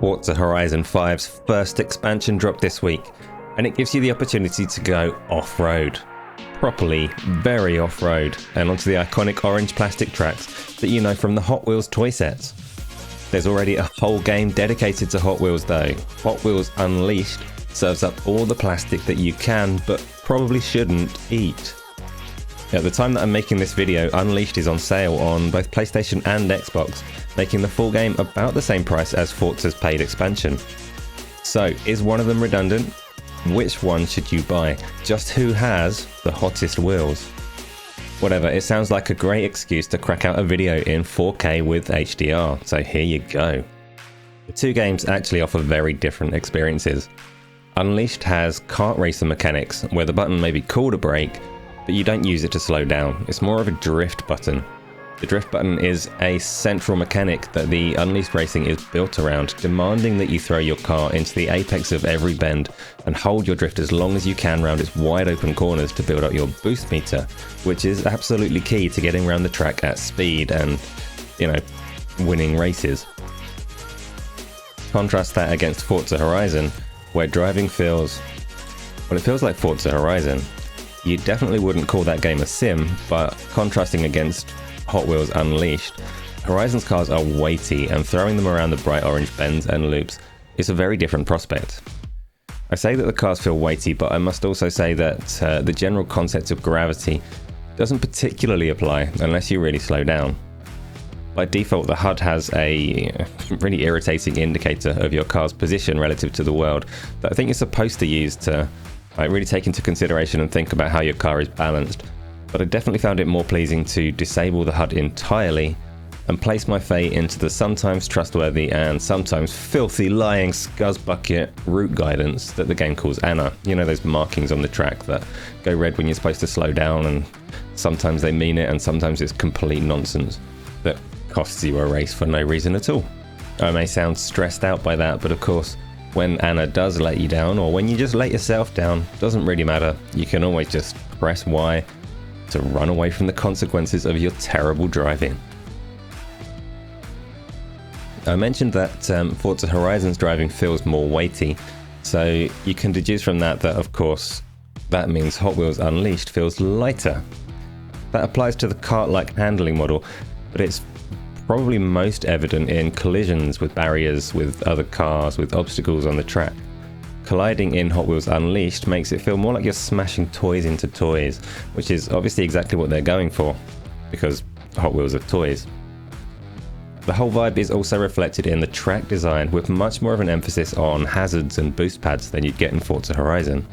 Forza Horizon 5's first expansion dropped this week, and it gives you the opportunity to go off-road. Properly, very off-road, and onto the iconic orange plastic tracks that you know from the Hot Wheels toy sets. There's already a whole game dedicated to Hot Wheels though. Hot Wheels Unleashed serves up all the plastic that you can, but probably shouldn't, eat. At the time that I'm making this video, Unleashed is on sale on both PlayStation and Xbox, making the full game about the same price as Forza's paid expansion. So, is one of them redundant? Which one should you buy? Just who has the hottest wheels? Whatever, it sounds like a great excuse to crack out a video in 4K with HDR, so here you go. The two games actually offer very different experiences. Unleashed has kart racer mechanics, where the button may be called a brake, but you don't use it to slow down. It's more of a drift button. The drift button is a central mechanic that the Unleashed racing is built around, demanding that you throw your car into the apex of every bend and hold your drift as long as you can around its wide open corners to build up your boost meter, which is absolutely key to getting around the track at speed and, winning races. Contrast that against Forza Horizon, where driving feels like Forza Horizon. You definitely wouldn't call that game a sim, but contrasting against Hot Wheels Unleashed, Horizon's cars are weighty, and throwing them around the bright orange bends and loops is a very different prospect. I say that the cars feel weighty, but I must also say that the general concept of gravity doesn't particularly apply unless you really slow down. By default, the HUD has a really irritating indicator of your car's position relative to the world that I think you're supposed to use to really take into consideration and think about how your car is balanced. But I definitely found it more pleasing to disable the HUD entirely and place my fate into the sometimes trustworthy and sometimes filthy lying scuzzbucket route guidance that the game calls Anna. You know, those markings on the track that go red when you're supposed to slow down, and sometimes they mean it and sometimes it's complete nonsense that costs you a race for no reason at all. I may sound stressed out by that, but of course, when Anna does let you down, or when you just let yourself down, doesn't really matter. You can always just press Y to run away from the consequences of your terrible driving. I mentioned that Forza Horizon's driving feels more weighty, so you can deduce from that of course that means Hot Wheels Unleashed feels lighter. That applies to the kart-like handling model, but it's probably most evident in collisions with barriers, with other cars, with obstacles on the track. Colliding in Hot Wheels Unleashed makes it feel more like you're smashing toys into toys, which is obviously exactly what they're going for, because Hot Wheels are toys. The whole vibe is also reflected in the track design, with much more of an emphasis on hazards and boost pads than you'd get in Forza Horizon.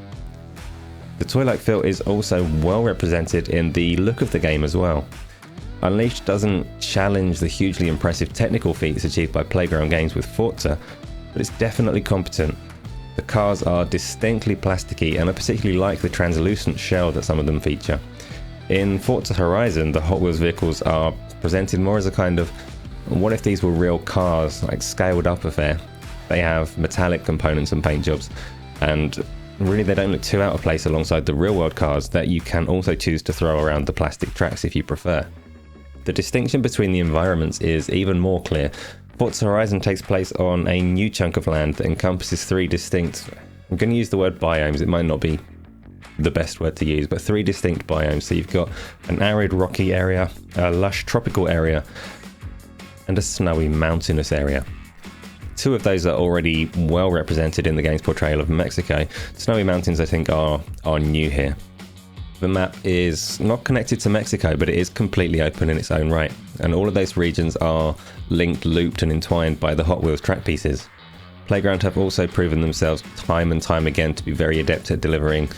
The toy-like feel is also well represented in the look of the game as well. Unleashed doesn't challenge the hugely impressive technical feats achieved by playground games with Forza, but it's definitely competent. The cars are distinctly plasticky, and I particularly like the translucent shell that some of them feature. In Forza Horizon, the Hot Wheels vehicles are presented more as a kind of, what if these were real cars, like scaled up affair. They have metallic components and paint jobs, and really they don't look too out of place alongside the real world cars that you can also choose to throw around the plastic tracks if you prefer. The distinction between the environments is even more clear. Forza Horizon takes place on a new chunk of land that encompasses three distinct, I'm going to use the word biomes, it might not be the best word to use, but three distinct biomes. So you've got an arid rocky area, a lush tropical area, and a snowy mountainous area. Two of those are already well represented in the game's portrayal of Mexico. Snowy mountains, I think, are new here. The map is not connected to Mexico, but it is completely open in its own right, and all of those regions are linked, looped and entwined by the Hot Wheels track pieces. Playground have also proven themselves time and time again to be very adept at delivering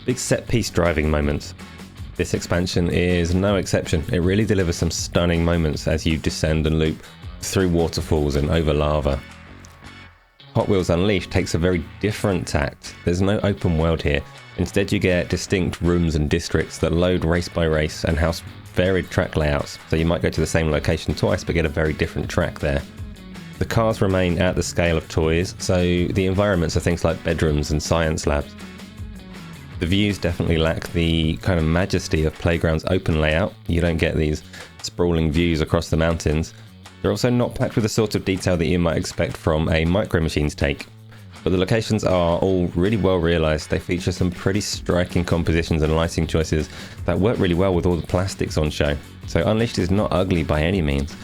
big set-piece driving moments. This expansion is no exception. It really delivers some stunning moments as you descend and loop through waterfalls and over lava. Hot Wheels Unleashed takes a very different tact. There's no open world here. Instead, you get distinct rooms and districts that load race by race and house varied track layouts, so you might go to the same location twice but get a very different track there. The cars remain at the scale of toys, so the environments are things like bedrooms and science labs. The views definitely lack the kind of majesty of Playground's open layout. You don't get these sprawling views across the mountains, They're also not packed with the sort of detail that you might expect from a Micro Machines take, but the locations are all really well realised. They feature some pretty striking compositions and lighting choices that work really well with all the plastics on show, so Unleashed is not ugly by any means.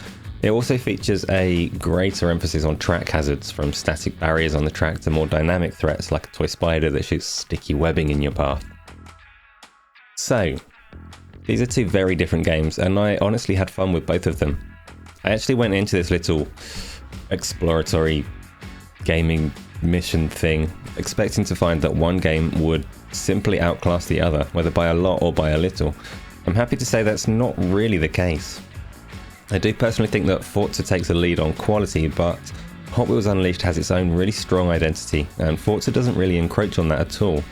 It also features a greater emphasis on track hazards, from static barriers on the track to more dynamic threats like a toy spider that shoots sticky webbing in your path. So, these are two very different games, and I honestly had fun with both of them. I actually went into this little exploratory gaming mission thing expecting to find that one game would simply outclass the other, whether by a lot or by a little. I'm happy to say that's not really the case. I do personally think that Forza takes a lead on quality, but Hot Wheels Unleashed has its own really strong identity, and Forza doesn't really encroach on that at all.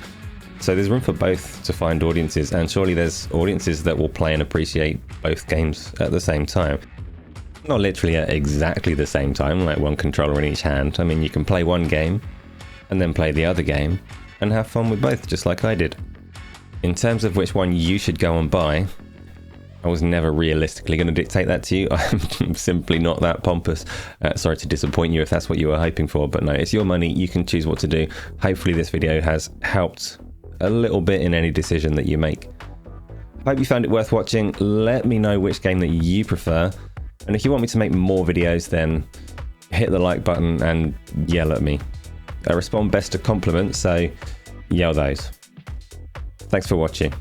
So there's room for both to find audiences, and surely there's audiences that will play and appreciate both games at the same time. Not literally at exactly the same time, like one controller in each hand. I mean, you can play one game, and then play the other game, and have fun with both, just like I did. In terms of which one you should go and buy, I was never realistically going to dictate that to you. I'm simply not that pompous. Sorry to disappoint you if that's what you were hoping for, but no, it's your money. You can choose what to do. Hopefully this video has helped a little bit in any decision that you make. Hope you found it worth watching. Let me know which game that you prefer. And if you want me to make more videos, then hit the like button and yell at me. I respond best to compliments, so yell those. Thanks for watching.